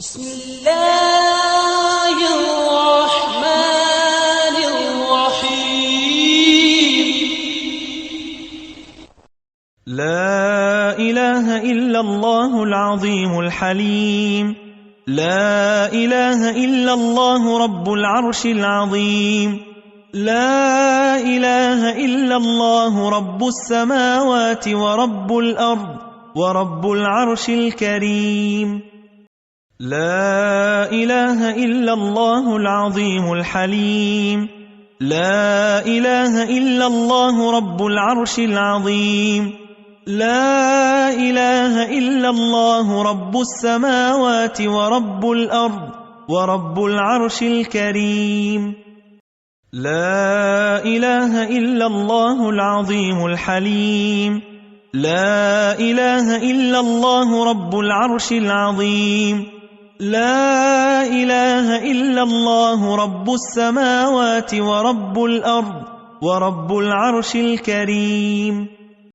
بسم الله الرحمن الرحيم. لا إله إلا الله العظيم الحليم. لا إله إلا الله رب العرش العظيم. لا إله إلا الله رب السماوات ورب الأرض ورب العرش الكريم. لا إله إلا الله العظيم الحليم. لا إله إلا الله رب العرش العظيم. لا إله إلا الله رب السماوات ورب الأرض ورب العرش الكريم. لا إله إلا الله العظيم الحليم. لا إله إلا الله رب العرش العظيم. لا إله إلا الله رب السماوات ورب الأرض ورب العرش الكريم.